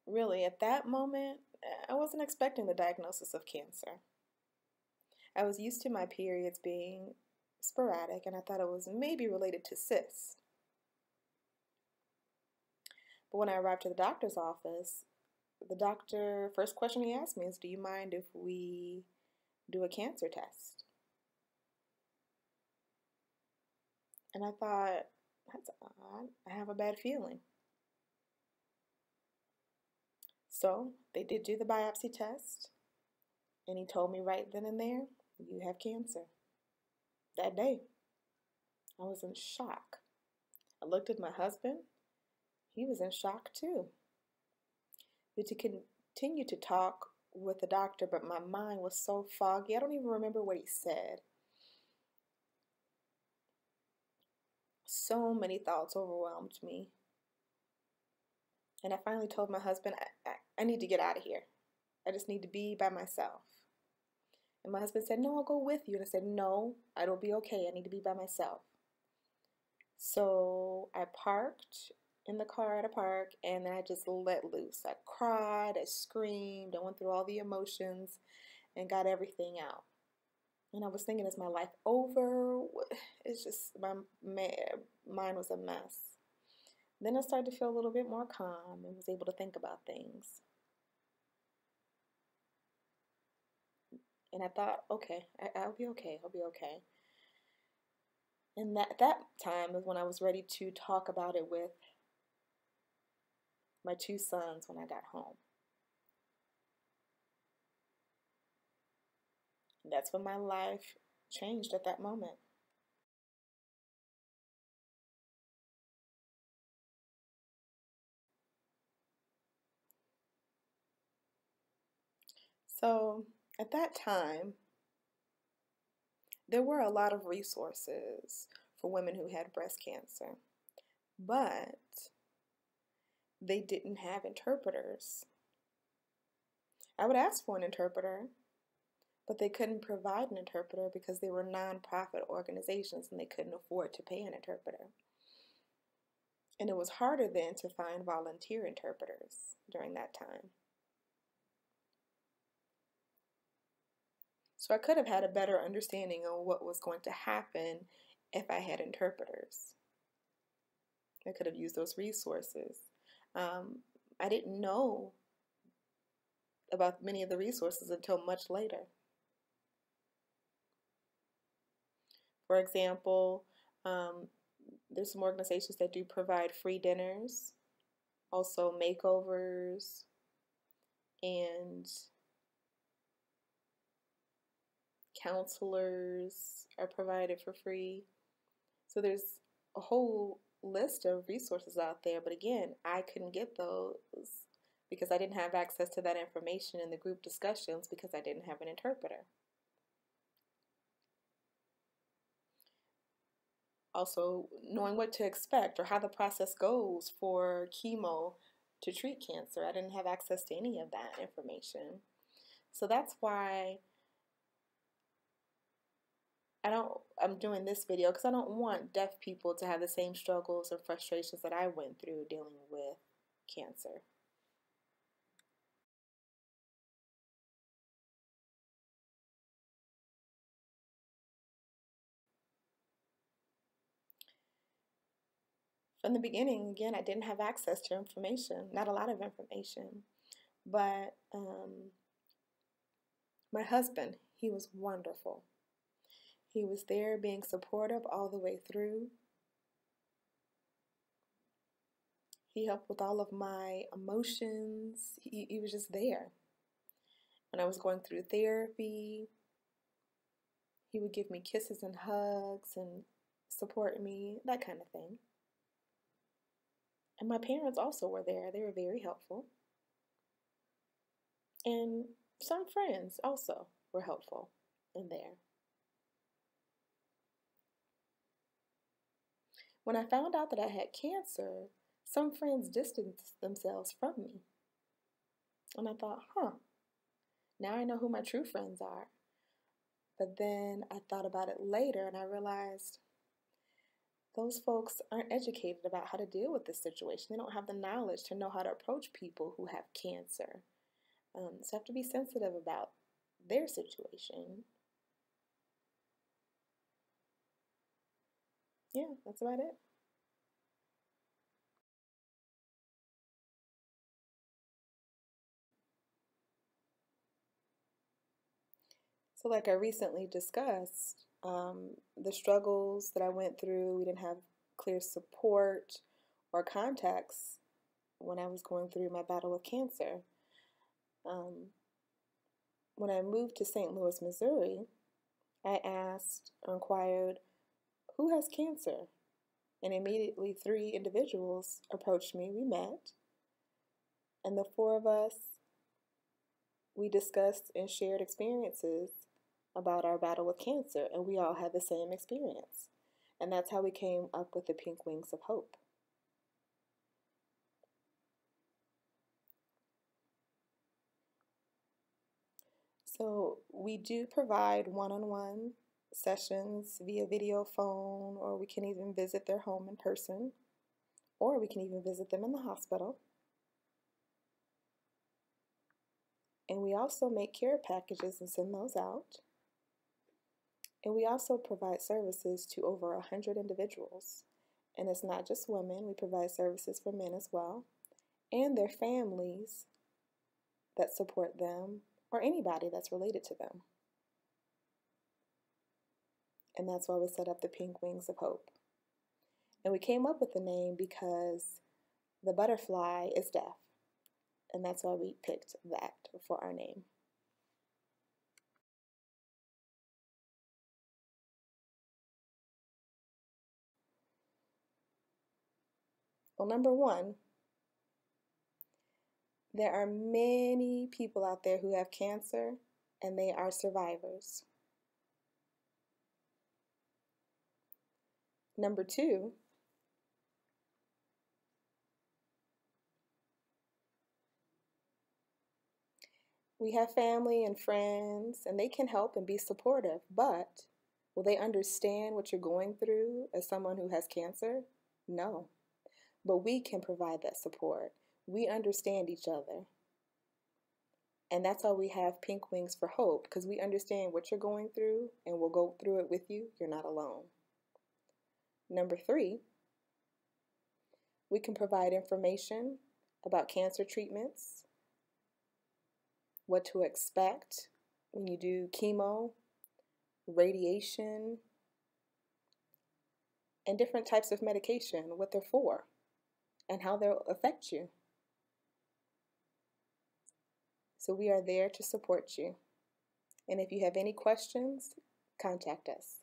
really, at that moment, I wasn't expecting the diagnosis of cancer. I was used to my periods being sporadic, and I thought it was maybe related to cysts. But when I arrived to the doctor's office, the doctor, first question he asked me is, do you mind if we do a cancer test? And I thought, that's odd. I have a bad feeling. So they did do the biopsy test, and he told me right then and there, you have cancer. That day, I was in shock. I looked at my husband. He was in shock too. We had to continue to talk with the doctor, but my mind was so foggy. I don't even remember what he said. So many thoughts overwhelmed me. And I finally told my husband, I need to get out of here. I just need to be by myself. And my husband said, no, I'll go with you. And I said, no, it'll be okay. I need to be by myself. So I parked in the car at a park, and I just let loose. I cried, I screamed, I went through all the emotions and got everything out. And I was thinking, is my life over? It's just, my mind was a mess. Then I started to feel a little bit more calm and was able to think about things. And I thought, okay, I'll be okay, I'll be okay. And that time is when I was ready to talk about it with my two sons when I got home. And that's when my life changed at that moment. So at that time, there were a lot of resources for women who had breast cancer, but they didn't have interpreters. I would ask for an interpreter, but they couldn't provide an interpreter because they were nonprofit organizations and they couldn't afford to pay an interpreter. And it was harder then to find volunteer interpreters during that time. So I could have had a better understanding of what was going to happen if I had interpreters. I could have used those resources. I didn't know about many of the resources until much later. For example, there's some organizations that do provide free dinners, also makeovers, and counselors are provided for free. So there's a whole list of resources out there, but again, I couldn't get those because I didn't have access to that information in the group discussions because I didn't have an interpreter. Also, knowing what to expect or how the process goes for chemo to treat cancer. I didn't have access to any of that information. So that's why I'm doing this video, because I don't want deaf people to have the same struggles or frustrations that I went through dealing with cancer. From the beginning, again, I didn't have access to information, not a lot of information, but my husband, he was wonderful. He was there being supportive all the way through. He helped with all of my emotions. He was just there. When I was going through therapy, he would give me kisses and hugs and support me, that kind of thing. And my parents also were there. They were very helpful. And some friends also were helpful in there. When I found out that I had cancer, some friends distanced themselves from me. And I thought, now I know who my true friends are. But then I thought about it later and I realized those folks aren't educated about how to deal with this situation. They don't have the knowledge to know how to approach people who have cancer. So you have to be sensitive about their situation. Yeah, that's about it. So, like I recently discussed, the struggles that I went through, we didn't have clear support or contacts when I was going through my battle with cancer. Um, when I moved to St. Louis, Missouri, I asked or inquired, who has cancer? And immediately 3 individuals approached me. We met, and the 4 of us, we discussed and shared experiences about our battle with cancer, and we all had the same experience. And that's how we came up with the Pink Wings of Hope. So we do provide one-on-one sessions via video phone, or we can even visit their home in person, or we can even visit them in the hospital. And we also make care packages and send those out. And we also provide services to over 100 individuals. And it's not just women, we provide services for men as well, and their families that support them, or anybody that's related to them. And that's why we set up the Pink Wings of Hope. And we came up with the name because the butterfly is deaf. And that's why we picked that for our name. Well, number one, there are many people out there who have cancer and they are survivors. Number two, we have family and friends and they can help and be supportive, but will they understand what you're going through as someone who has cancer? No. But we can provide that support. We understand each other. And that's why we have Pink Wings for Hope, because we understand what you're going through and we'll go through it with you. You're not alone. Number three, we can provide information about cancer treatments, what to expect when you do chemo, radiation, and different types of medication, what they're for, and how they'll affect you. So we are there to support you. And if you have any questions, contact us.